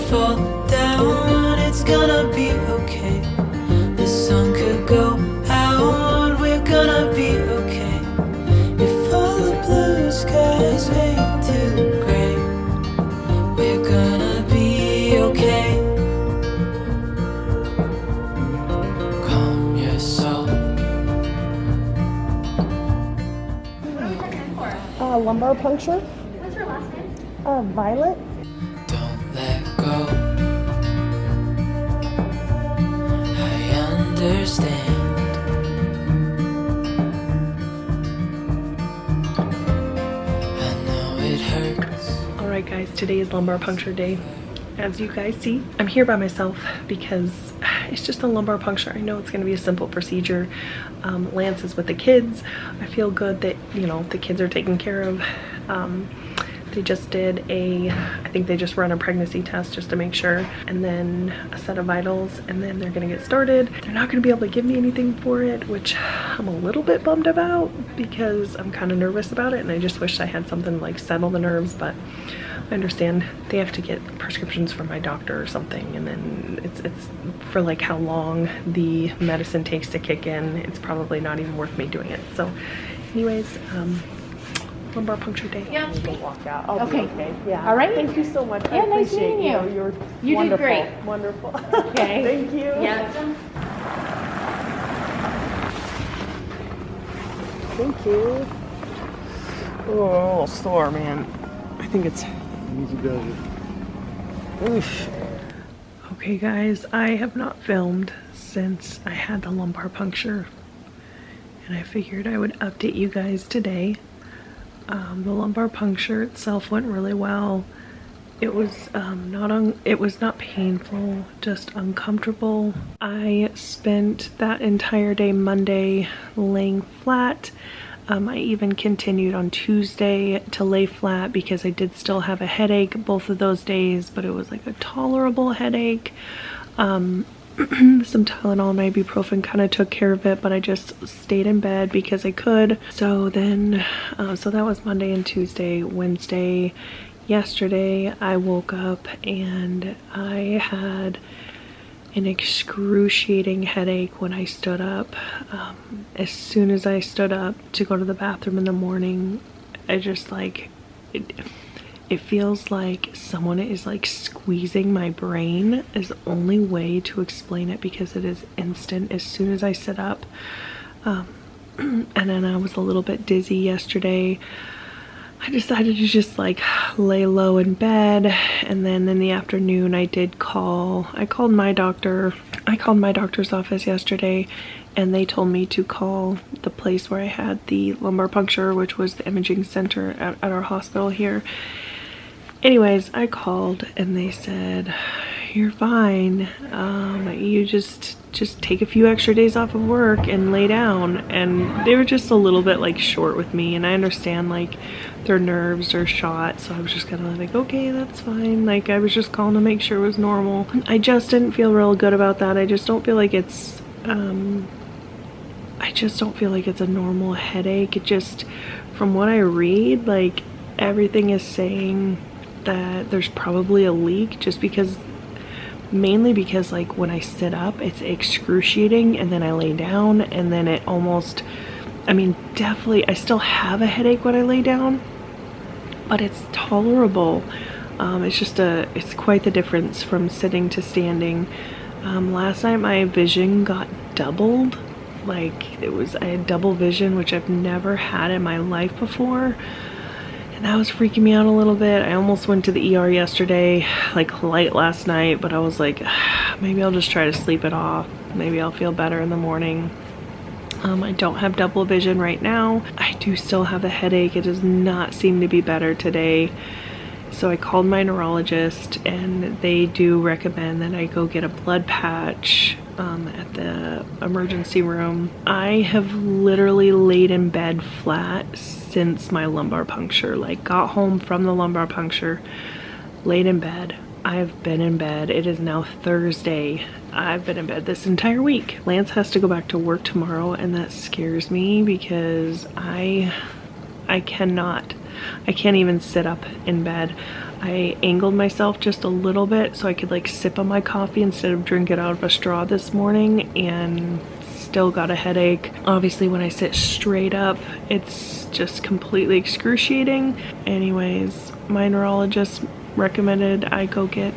fall down, it's gonna be okay. The sun could go out, we're gonna be okay. If all the blue skies fade to gray, we're gonna be okay. Calm your soul. Lumbar puncture. What's your last name? Violett. Don't let go. I understand. I know it hurts. Alright guys, today is lumbar puncture day. As you guys see, I'm here by myself because it's just a lumbar puncture. I know it's going to be a simple procedure. Lance is with the kids. I feel good that, you know, the kids are taken care of. They just did I think they just run a pregnancy test just to make sure, and then a set of vitals, and then they're gonna get started. They're not gonna be able to give me anything for it, which I'm a little bit bummed about because I'm kind of nervous about it, and I just wish I had something like settle the nerves, but I understand they have to get prescriptions from my doctor or something, and then it's for like how long the medicine takes to kick in. It's probably not even worth me doing it. So anyways, lumbar puncture day. Yeah. Go walk out. I'll Okay. be okay. Yeah. All right. Thank you so much. Yeah, I nice appreciate meeting you. You're You wonderful. did great. Wonderful. Okay. Thank you. Yeah. Thank you. Oh, sore, man. I think it's. Oof. Okay, guys, I have not filmed since I had the lumbar puncture, and I figured I would update you guys today. The lumbar puncture itself went really well. It was not painful, just uncomfortable. I spent that entire day Monday laying flat. I even continued on Tuesday to lay flat because I did still have a headache both of those days, but it was like a tolerable headache. Some Tylenol and ibuprofen kind of took care of it, but I just stayed in bed because I could. So then, so that was Monday and Tuesday. Wednesday, yesterday, I woke up and I had an excruciating headache when I stood up. As soon as I stood up to go to the bathroom in the morning, I just like, it feels like someone is like squeezing my brain is the only way to explain it, because it is instant as soon as I sit up. And then I was a little bit dizzy yesterday. I decided to just like lay low in bed, and then in the afternoon I called my doctor. I called my doctor's office yesterday, and they told me to call the place where I had the lumbar puncture, which was the imaging center at our hospital here. Anyways, I called and they said, you're fine. You just take a few extra days off of work and lay down. And they were just a little bit like short with me, and I understand like their nerves are shot, so I was just kind of like, okay, that's fine. Like I was just calling to make sure it was normal. I just didn't feel real good about that. I just don't feel like it's I just don't feel like it's a normal headache. It just, from what I read, like everything is saying that there's probably a leak, just because, mainly because like when I sit up it's excruciating, and then I lay down and then it almost, I mean, definitely I still have a headache when I lay down, but it's tolerable. It's quite the difference from sitting to standing. Last night my vision got doubled. Like I had double vision, which I've never had in my life before. And that was freaking me out a little bit. I almost went to the ER yesterday, like late last night, but I was like, maybe I'll just try to sleep it off. Maybe I'll feel better in the morning. I don't have double vision right now. I do still have a headache. It does not seem to be better today. So I called my neurologist, and they do recommend that I go get a blood patch at the emergency room. I have literally laid in bed flat since my lumbar puncture. Like got home from the lumbar puncture, laid in bed. I've been in bed. It is now Thursday. I've been in bed this entire week. Lance has to go back to work tomorrow, and that scares me because I can't even sit up in bed. I angled myself just a little bit so I could like sip on my coffee instead of drink it out of a straw this morning, and still got a headache. Obviously when I sit straight up, it's just completely excruciating. Anyways, my neurologist recommended I go get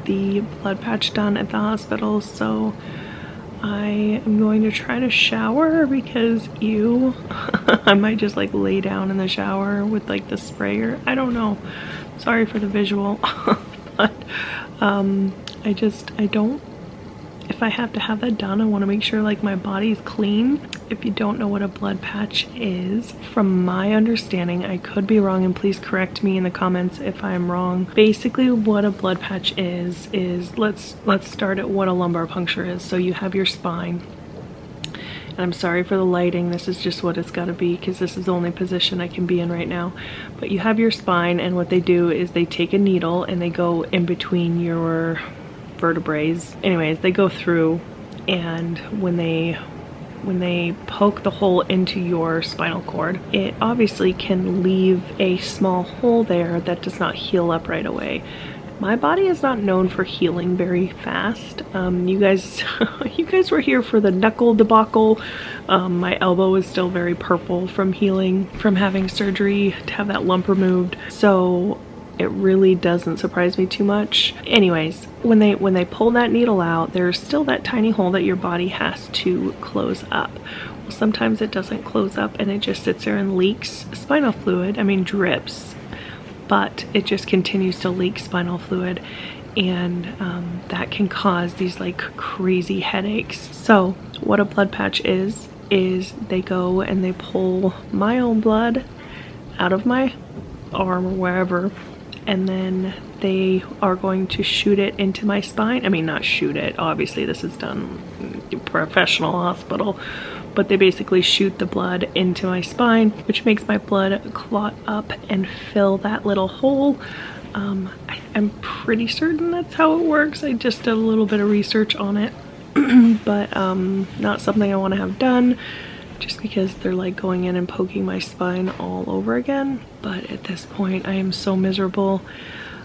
the blood patch done at the hospital, so I am going to try to shower because ew. I might just like lay down in the shower with like the sprayer. I don't know. Sorry for the visual. But I don't, if I have to have that done, I want to make sure like my body's clean. If you don't know what a blood patch is, from my understanding, I could be wrong and please correct me in the comments if I'm wrong. Basically what a blood patch is let's start at what a lumbar puncture is. So you have your spine, and I'm sorry for the lighting, this is just what it's got to be because this is the only position I can be in right now. But you have your spine, and what they do is they take a needle and they go in between your vertebrae. Anyways, they go through, and when they poke the hole into your spinal cord, it obviously can leave a small hole there that does not heal up right away. My body is not known for healing very fast. You guys were here for the knuckle debacle. My elbow is still very purple from healing, from having surgery to have that lump removed. So it really doesn't surprise me too much. Anyways, when they pull that needle out, there's still that tiny hole that your body has to close up. Well, sometimes it doesn't close up and it just sits there and leaks spinal fluid. I mean, drips, but it just continues to leak spinal fluid, and that can cause these like crazy headaches. So what a blood patch is they go and they pull my own blood out of my arm or wherever, and then they are going to shoot it into my spine. I mean, not shoot it, obviously this is done in a professional hospital, but they basically shoot the blood into my spine, which makes my blood clot up and fill that little hole. I'm pretty certain that's how it works. I just did a little bit of research on it, but not something I want to have done, just because they're like going in and poking my spine all over again. But at this point I am so miserable.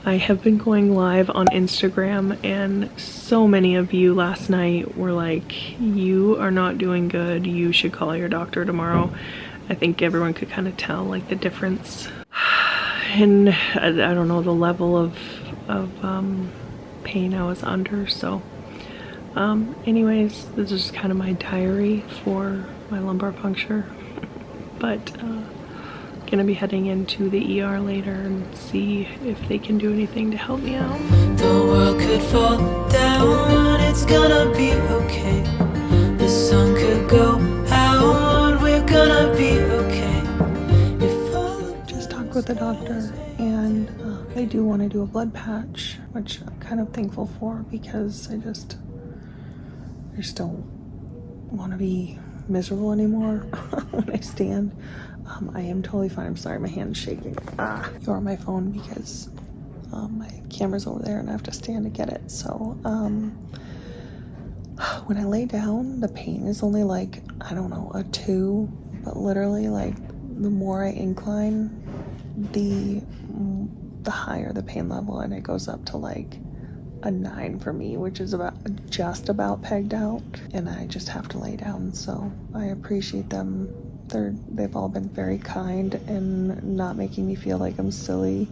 I have been going live on Instagram, and so many of you last night were like, you are not doing good, you should call your doctor tomorrow. I think everyone could kind of tell like the difference in, I don't know, the level of pain I was under. So anyways, this is kind of my diary for my lumbar puncture. But gonna be heading into the ER later and see if they can do anything to help me out. The world could fall down, it's gonna be okay. The sun could go out, we're gonna be okay. Just talked with the doctor, and they do want to do a blood patch, which I'm kind of thankful for, because I just don't want to be miserable anymore when I stand. I am totally fine. I'm sorry, my hand's shaking. You're on my phone because my camera's over there and I have to stand to get it. So when I lay down, the pain is only like, I don't know, a 2, but literally like the more I incline, the higher the pain level, and it goes up to like a 9 for me, which is just about pegged out, and I just have to lay down. So I appreciate them. They've all been very kind and not making me feel like I'm silly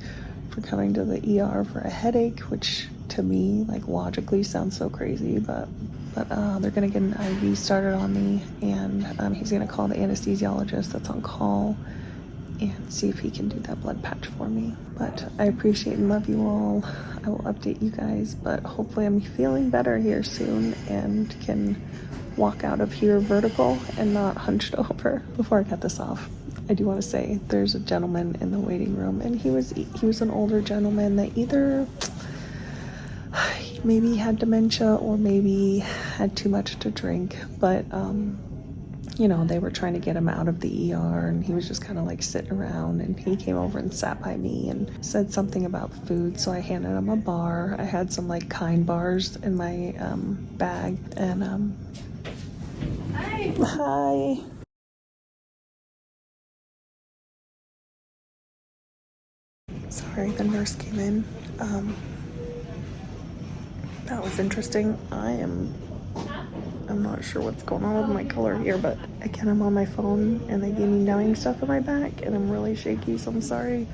for coming to the ER for a headache, which to me like logically sounds so crazy, but they're gonna get an IV started on me, and he's gonna call the anesthesiologist that's on call and see if he can do that blood patch for me. But I appreciate and love you all. I will update you guys, but hopefully I'm feeling better here soon and can walk out of here vertical and not hunched over. Before I cut this off, I do want to say there's a gentleman in the waiting room, and he was an older gentleman that either maybe had dementia or maybe had too much to drink, but you know, they were trying to get him out of the ER, and he was just kind of like sitting around, and he came over and sat by me and said something about food, so I handed him a bar. I had some like Kind bars in my bag, and Hi. Sorry, Sorry, the nurse came in. That was interesting. I'm not sure what's going on with my color here, but again, I'm on my phone and they gave me numbing stuff in my back and I'm really shaky, so I'm sorry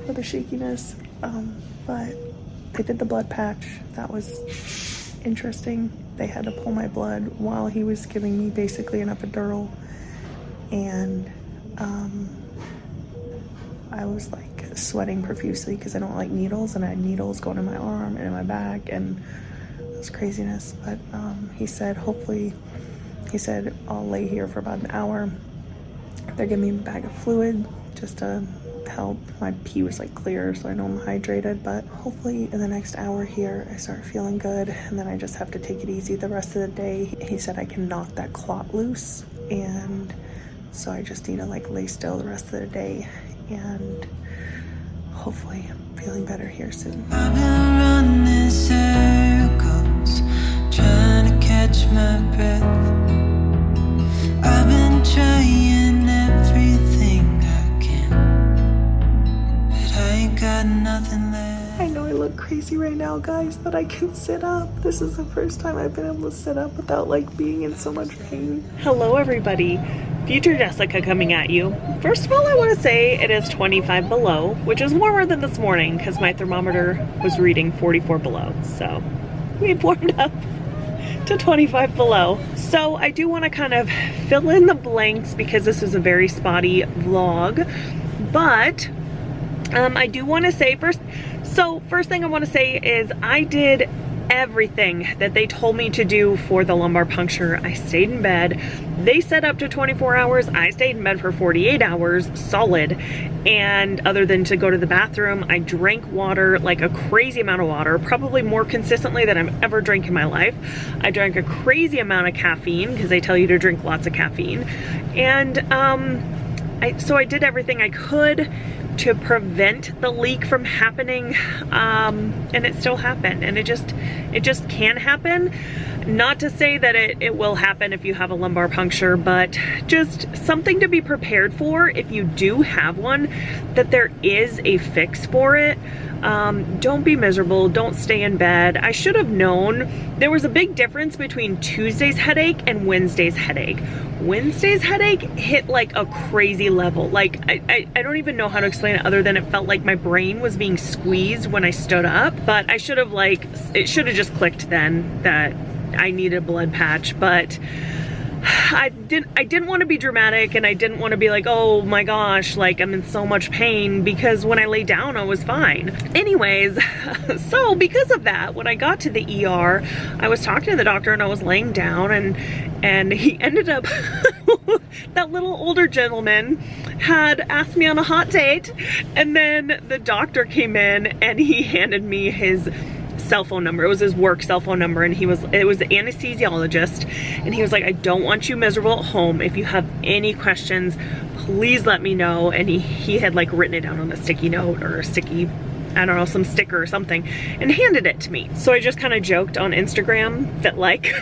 for the shakiness. But they did the blood patch. That was interesting. They had to pull my blood while he was giving me basically an epidural, and I was like sweating profusely because I don't like needles, and I had needles going in my arm and in my back, and it was craziness. But he said I'll lay here for about an hour. They're giving me a bag of fluid just to help. My pee was like clear, so I know I'm hydrated, but hopefully in the next hour here I start feeling good, and then I just have to take it easy the rest of the day. He said I can knock that clot loose, and so I just need to like lay still the rest of the day, and hopefully I'm feeling better here soon. I've been running circles, trying to catch my breath. I've been trying everything I can, but I ain't got nothing left. I know I look crazy right now, guys, but I can sit up. This is the first time I've been able to sit up without like being in so much pain. Hello everybody, future Jessica coming at you. First of all, I want to say it is 25 below, which is warmer than this morning because my thermometer was reading 44 below. So we've warmed up to 25 below. So I do want to kind of fill in the blanks because this is a very spotty vlog, but I do want to say first thing I want to say is I did everything that they told me to do for the lumbar puncture. I stayed in bed. They said up to 24 hours. I stayed in bed for 48 hours solid. And other than to go to the bathroom, I drank water, like a crazy amount of water, probably more consistently than I've ever drank in my life. I drank a crazy amount of caffeine because they tell you to drink lots of caffeine. And so I did everything I could to prevent the leak from happening, and it still happened, and it just can happen. Not to say that it will happen if you have a lumbar puncture, but just something to be prepared for if you do have one, that there is a fix for it. Don't be miserable, don't stay in bed. I should have known. There was a big difference between Tuesday's headache and Wednesday's headache. Wednesday's headache hit like a crazy level. Like I don't even know how to explain it other than it felt like my brain was being squeezed when I stood up. But I should have it should have just clicked then that I needed a blood patch. But I didn't want to be dramatic, and I didn't want to be like, oh my gosh, like I'm in so much pain, because when I lay down I was fine. Anyways, so because of that, when I got to the ER, I was talking to the doctor and I was laying down, and he ended up that little older gentleman had asked me on a hot date, and then the doctor came in and he handed me his cell phone number. It was his work cell phone number, and it was the anesthesiologist, and he was like, I don't want you miserable at home. If you have any questions, please let me know. And he had like written it down on a sticky note or a sticky, I don't know, some sticker or something, and handed it to me. So I just kind of joked on Instagram that like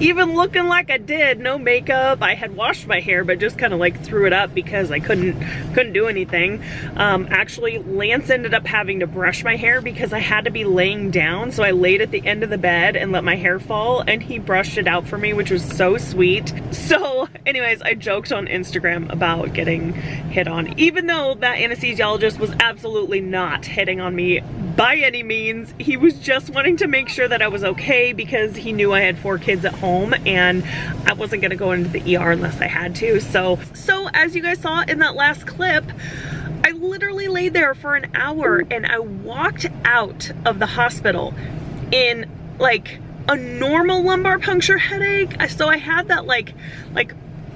even looking like I did, no makeup, I had washed my hair, but just kind of like threw it up because I couldn't do anything. Actually, Lance ended up having to brush my hair because I had to be laying down, so I laid at the end of the bed and let my hair fall, and he brushed it out for me, which was so sweet. So anyways, I joked on Instagram about getting hit on, even though that anesthesiologist was absolutely not hitting on me by any means. He was just wanting to make sure that I was okay because he knew I had 4 kids at home and I wasn't gonna go into the ER unless I had to. So as you guys saw in that last clip, I literally laid there for an hour, and I walked out of the hospital in like a normal lumbar puncture headache. So I had that like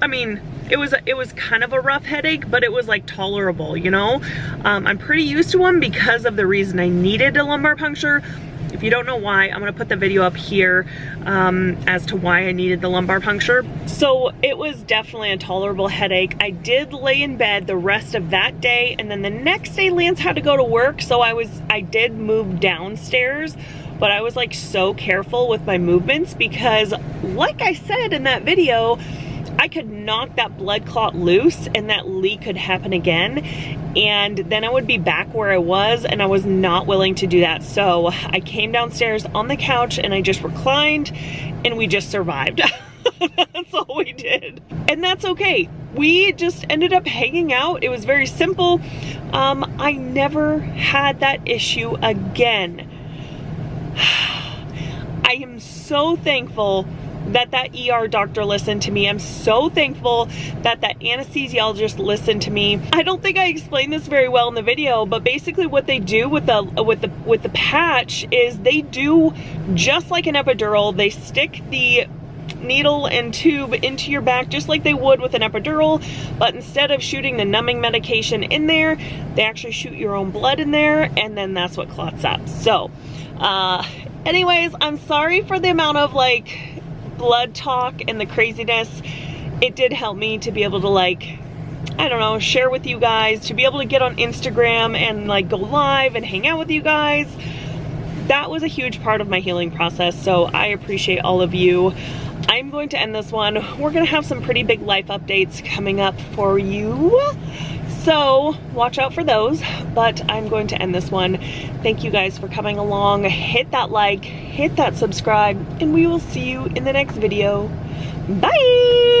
I mean, it was kind of a rough headache, but it was like tolerable, you know? I'm pretty used to them because of the reason I needed a lumbar puncture. If you don't know why, I'm gonna put the video up here as to why I needed the lumbar puncture. So it was definitely a tolerable headache. I did lay in bed the rest of that day, and then the next day Lance had to go to work, so I did move downstairs, but I was like so careful with my movements because, like I said in that video, I could knock that blood clot loose and that leak could happen again, and then I would be back where I was, and I was not willing to do that. So I came downstairs on the couch and I just reclined and we just survived. That's all we did. And that's okay. We just ended up hanging out. It was very simple. I never had that issue again. I am so thankful that ER doctor listened to me. I'm so thankful that anesthesiologist listened to me. I don't think I explained this very well in the video, but basically what they do with the patch is they do just like an epidural. They stick the needle and tube into your back just like they would with an epidural, but instead of shooting the numbing medication in there, they actually shoot your own blood in there, and then that's what clots up. So anyways, I'm sorry for the amount of like blood talk and the craziness. It did help me to be able to, like, I don't know, share with you guys, to be able to get on Instagram and like go live and hang out with you guys. That was a huge part of my healing process, so I appreciate all of you. I'm going to end this one. We're gonna have some pretty big life updates coming up for you, so watch out for those, but I'm going to end this one. Thank you guys for coming along. Hit that like, hit that subscribe, and we will see you in the next video. Bye!